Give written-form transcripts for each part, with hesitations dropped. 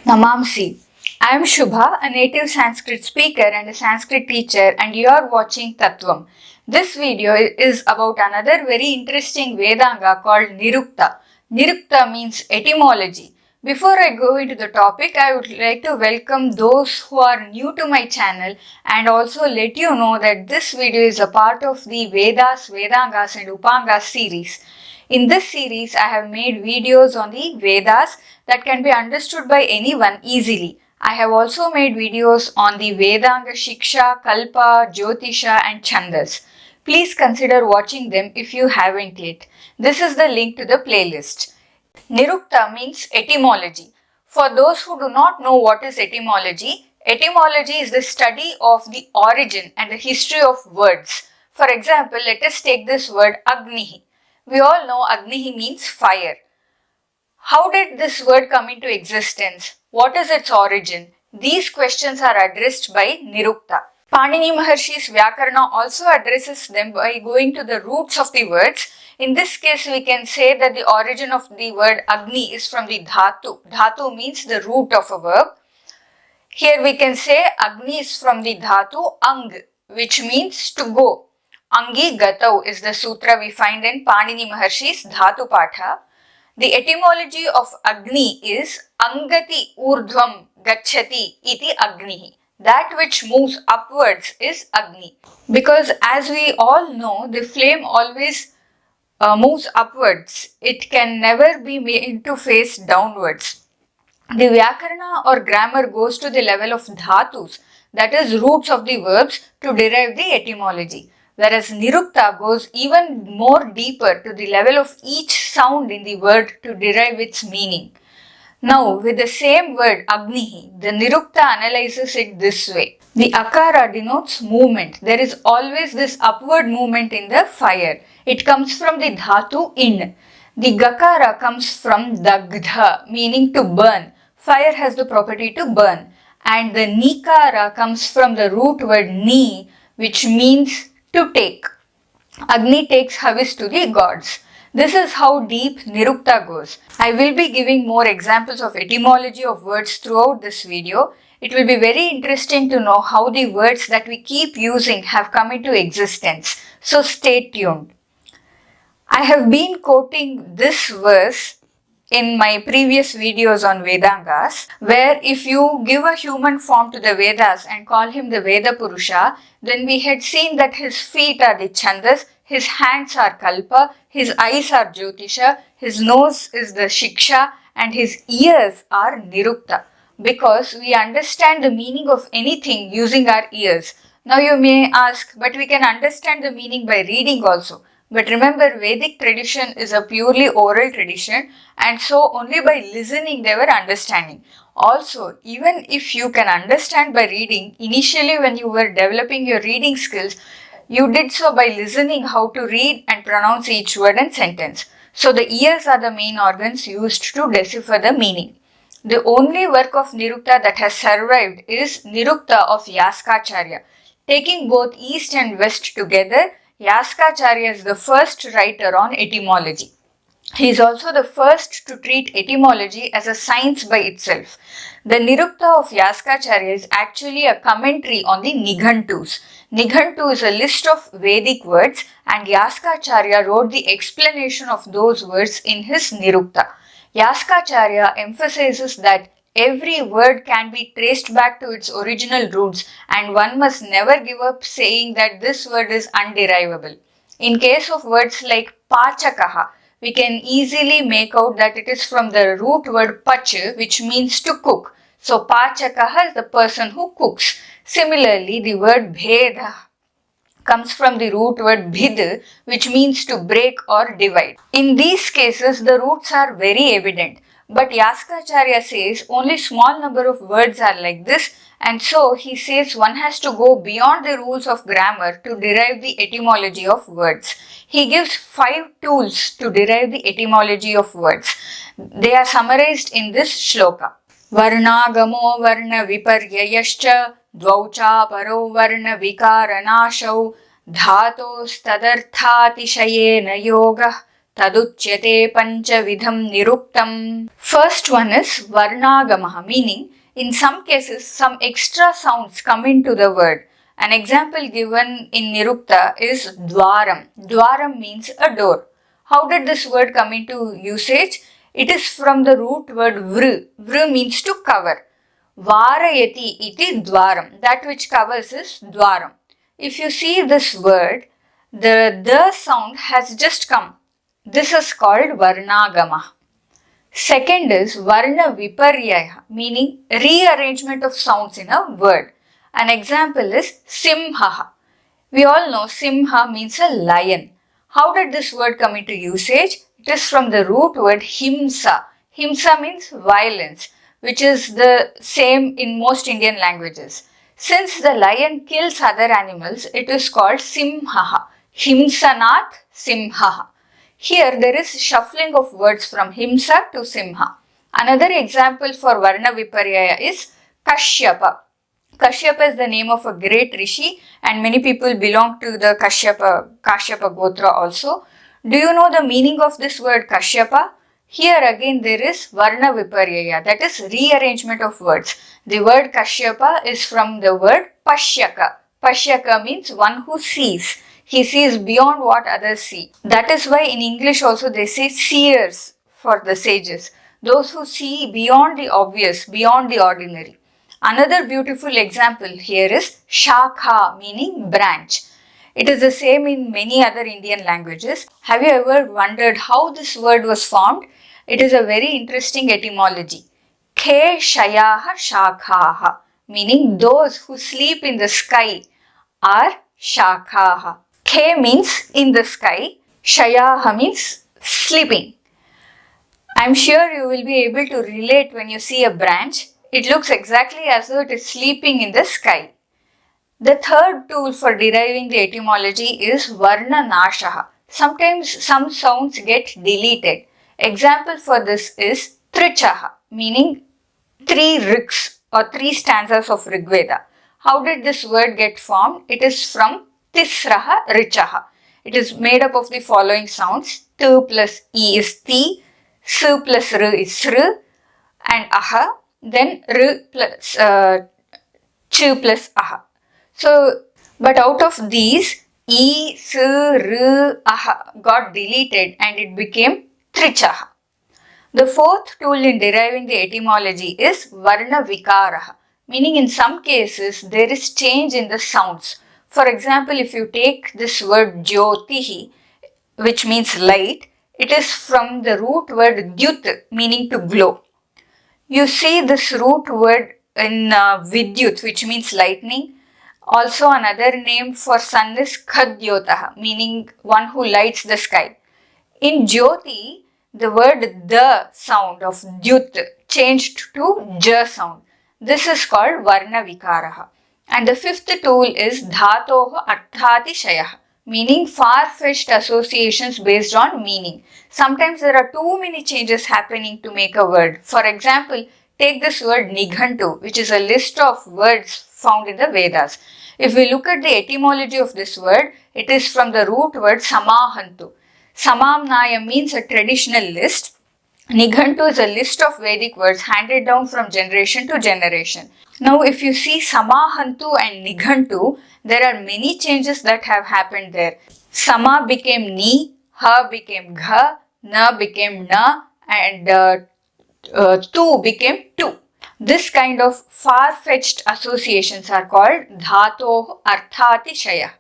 Namamsi. I am Shubha, a native Sanskrit speaker and a Sanskrit teacher, and you are watching Tattvam. This video is about another very interesting Vedanga called Nirukta. Nirukta means etymology. Before I go into the topic, I would like to welcome those who are new to my channel and also let you know that this video is a part of the Vedas, Vedangas and Upangas series. In this series, I have made videos on the Vedas that can be understood by anyone easily. I have also made videos on the Vedanga Shiksha, Kalpa, Jyotisha and Chandas. Please consider watching them if you haven't yet. This is the link to the playlist. Nirukta means etymology. For those who do not know what is etymology, etymology is the study of the origin and the history of words. For example, let us take this word Agnihi. We all know Agnihi means fire. How did this word come into existence? What is its origin? These questions are addressed by Nirukta. Panini Maharshi's Vyakarana also addresses them by going to the roots of the words. In this case, we can say that the origin of the word Agni is from the Dhatu. Dhatu means the root of a verb. Here we can say Agni is from the Dhatu Ang, which means to go. Angi Gatau is the sutra we find in Panini Maharshi's Dhatu Patha. The etymology of Agni is Angati Urdhvam Gacchati iti Agnihi. That which moves upwards is Agni. Because as we all know, the flame always moves upwards. It can never be made to face downwards. The Vyakarana or grammar goes to the level of dhatus, that is roots of the verbs, to derive the etymology. Whereas Nirukta goes even more deeper to the level of each sound in the word to derive its meaning. Now, with the same word Agnihi, the Nirukta analyzes it this way. The Akara denotes movement. There is always this upward movement in the fire. It comes from the Dhatu in. The Gakara comes from Dagdha, meaning to burn. Fire has the property to burn. And the Nikara comes from the root word Ni, which means to take. Agni takes Havis to the gods. This is how deep Nirukta goes. I will be giving more examples of etymology of words throughout this video. It will be very interesting to know how the words that we keep using have come into existence. So stay tuned. I have been quoting this verse in my previous videos on Vedangas, where if you give a human form to the Vedas and call him the Veda Purusha, then we had seen that his feet are the Chandas, his hands are Kalpa, his eyes are Jyotisha, his nose is the Shiksha, and his ears are Nirukta. Because we understand the meaning of anything using our ears. Now you may ask, but we can understand the meaning by reading also. But remember, Vedic tradition is a purely oral tradition, and so only by listening they were understanding. Also, even if you can understand by reading, initially when you were developing your reading skills, you did so by listening how to read and pronounce each word and sentence. So the ears are the main organs used to decipher the meaning. The only work of Nirukta that has survived is Nirukta of Yaskacharya. Taking both East and West together, Yaskacharya is the first writer on etymology. He is also the first to treat etymology as a science by itself. The Nirukta of Yaskacharya is actually a commentary on the Nighantus. Nighantu is a list of Vedic words, and Yaskacharya wrote the explanation of those words in his Nirukta. Yaskacharya emphasizes that every word can be traced back to its original roots, and one must never give up saying that this word is underivable. In case of words like Pachakaha, we can easily make out that it is from the root word Pach, which means to cook. So Pachakaha is the person who cooks. Similarly, the word Bheda comes from the root word Bhid, which means to break or divide. In these cases, the roots are very evident. But Yaskacharya says only small number of words are like this, and so he says one has to go beyond the rules of grammar to derive the etymology of words. He gives 5 tools to derive the etymology of words. They are summarized in this shloka. Varnagamo varna viparyayascha dvaucha paro varna vikaranashau dhatos tadarthatishayena yoga taduchyate panchavidham niruktam. First one is varnagamaha, meaning in some cases some extra sounds come into the word. An example given in Nirukta is dwaram. Dwaram means a door. How did this word come into usage? It is from the root word vru. Vru means to cover. Varayati iti dwaram. That which covers is dwaram. If you see this word, the sound has just come. This is called varnagama. Second is varna viparyaya, meaning rearrangement of sounds in a word. An example is simha. We all know simha means a lion. How did this word come into usage? It is from the root word himsa. Himsa means violence, which is the same in most Indian languages. Since the lion kills other animals, it is called simha. Himsanat simha. Here there is shuffling of words from himsa to simha. Another example for varna viparyaya is kashyapa. Kashyapa is the name of a great rishi and many people belong to the Kashyapa Gotra also. Do you know the meaning of this word Kashyapa? Here again there is Varna Viparyaya, that is rearrangement of words. The word Kashyapa is from the word Pashyaka. Pashyaka means one who sees. He sees beyond what others see. That is why in English also they say seers for the sages. Those who see beyond the obvious, beyond the ordinary. Another beautiful example here is Shakha, meaning branch. It is the same in many other Indian languages. Have you ever wondered how this word was formed? It is a very interesting etymology. Ke shayaha shakhaha, meaning those who sleep in the sky are shakhaha. Ke means in the sky, shayaha means sleeping. I am sure you will be able to relate when you see a branch. It looks exactly as though it is sleeping in the sky. The third tool for deriving the etymology is varna nashaha. Sometimes some sounds get deleted. Example for this is trichaha, meaning 3 riks or 3 stanzas of Rigveda. How did this word get formed? It is from tisraha richaha. It is made up of the following sounds. Tu plus e is ti, su plus r is sr, and aha. Then r plus ch plus aha. So, but out of these, e, s, r, aha got deleted and it became trichaha. The fourth tool in deriving the etymology is varna vikaraha, meaning in some cases there is change in the sounds. For example, if you take this word jyotihi, which means light, it is from the root word dyut, meaning to glow. You see this root word in vidyut, which means lightning. Also another name for sun is khadyotaha, meaning one who lights the sky. In jyoti, the word the sound of dyut changed to ja sound. This is called varna vikaraha. And the fifth tool is dhatoho arthati shayaha, meaning far-fetched associations based on meaning. Sometimes there are too many changes happening to make a word. For example, take this word nighantu, which is a list of words found in the Vedas. If we look at the etymology of this word, it is from the root word samahantu. Samamnaya means a traditional list. Nighantu is a list of Vedic words handed down from generation to generation. Now, if you see Samahantu and Nighantu, there are many changes that have happened there. Sama became Ni, Ha became Gha, Na became Na, and Tu became Tu. This kind of far-fetched associations are called Dhatoh Arthati Shaya.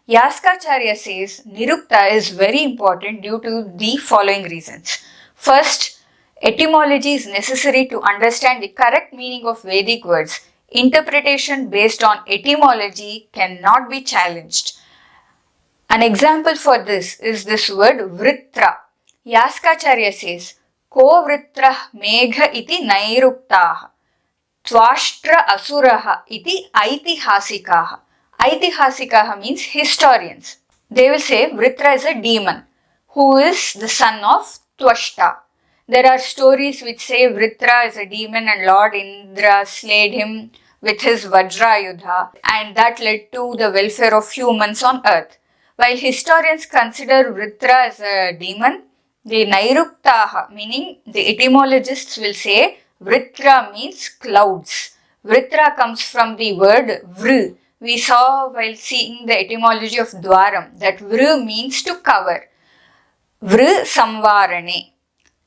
Yaskacharya says Nirukta is very important due to the following reasons. First, etymology is necessary to understand the correct meaning of Vedic words. Interpretation based on etymology cannot be challenged. An example for this is this word vritra. Yaskacharya says, Ko vritra megha iti nairuktaha, tvashtra asuraha iti aitihasikaha. Aitihasikaha means historians. They will say Vritra is a demon who is the son of Tvashta. There are stories which say Vritra is a demon and Lord Indra slayed him with his Vajrayudha, and that led to the welfare of humans on earth. While historians consider Vritra as a demon, the Niruktaha, meaning the etymologists will say Vritra means clouds. Vritra comes from the word Vr. We saw while seeing the etymology of Dwaram that Vr means to cover. Vr Samvarane.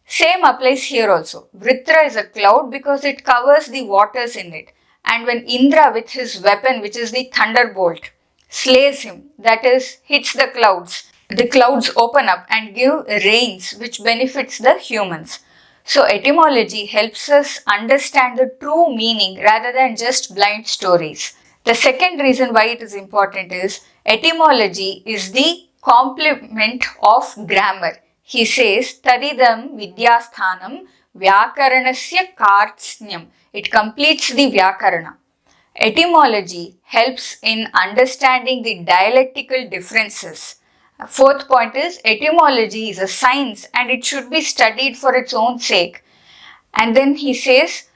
Same applies here also. Vritra is a cloud because it covers the waters in it. And when Indra with his weapon, which is the thunderbolt, slays him, that is, hits the clouds open up and give rains which benefits the humans. So etymology helps us understand the true meaning rather than just blind stories. The second reason why it is important is etymology is the complement of grammar. He says, Tadidam Vidyasthanam Vyakaranasya Kartsnyam. It completes the Vyakarana. Etymology helps in understanding the dialectical differences. Fourth point is etymology is a science and it should be studied for its own sake. And then he says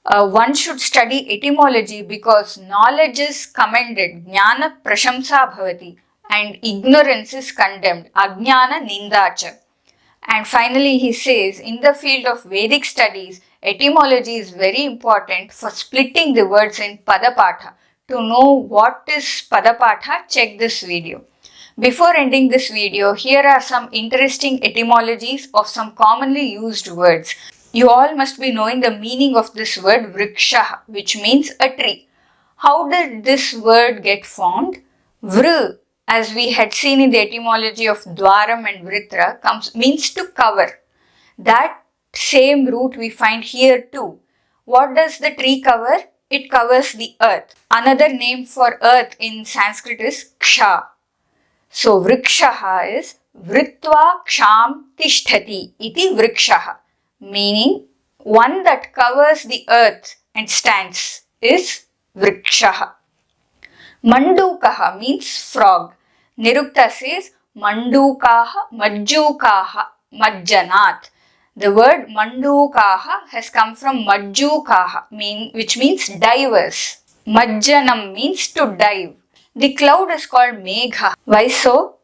one should study etymology because knowledge is commended, jnana prashamsa bhavati, and ignorance is condemned, ajnana nindacha. And finally he says in the field of Vedic studies, etymology is very important for splitting the words in padapatha. To know what is padapatha, check this video. Before ending this video, here are some interesting etymologies of some commonly used words. You all must be knowing the meaning of this word vriksha, which means a tree. How did this word get formed? Vr, as we had seen in the etymology of Dwaram and Vritra, means to cover. That same root we find here too. What does the tree cover? It covers the earth. Another name for earth in Sanskrit is ksha. So vrikshaha is vritva ksham tishtati iti vrikshaha, meaning one that covers the earth and stands is vrikshaha. Mandukaha means frog. Nirukta says mandukaha majjukaha majjanat. The word mandukaha has come from majjukaha, which means divers. Majjanam means to dive. The cloud is called megha. Why so?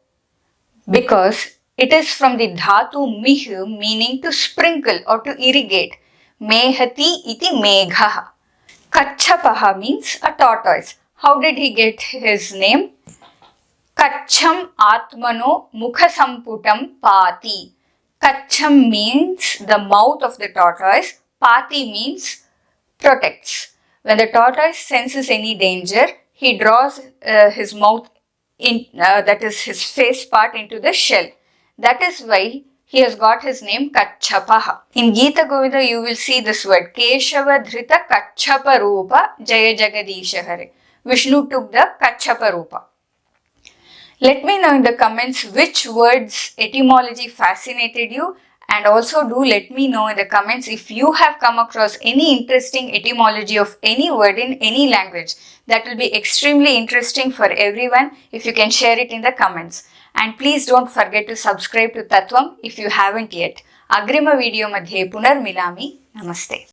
Because it is from the dhatu mih, meaning to sprinkle or to irrigate. Mehati iti megha. Kachapaha means a tortoise. How did he get his name? Kacham atmano mukha samputam pati. Kacham means the mouth of the tortoise. Pati means protects. When the tortoise senses any danger, he draws his mouth that is his face part into the shell. That is why he has got his name Kachapaha. In Gita Govinda you will see this word Keshava Dhrita Kachapa Rupa Jaya Jagadisha Hare. Vishnu took the Kachapa Rupa. Let me know in the comments which words etymology fascinated you, and also do let me know in the comments if you have come across any interesting etymology of any word in any language. That will be extremely interesting for everyone if you can share it in the comments. And please don't forget to subscribe to Tattvam if you haven't yet. Agrima video madhye punar milami. Namaste.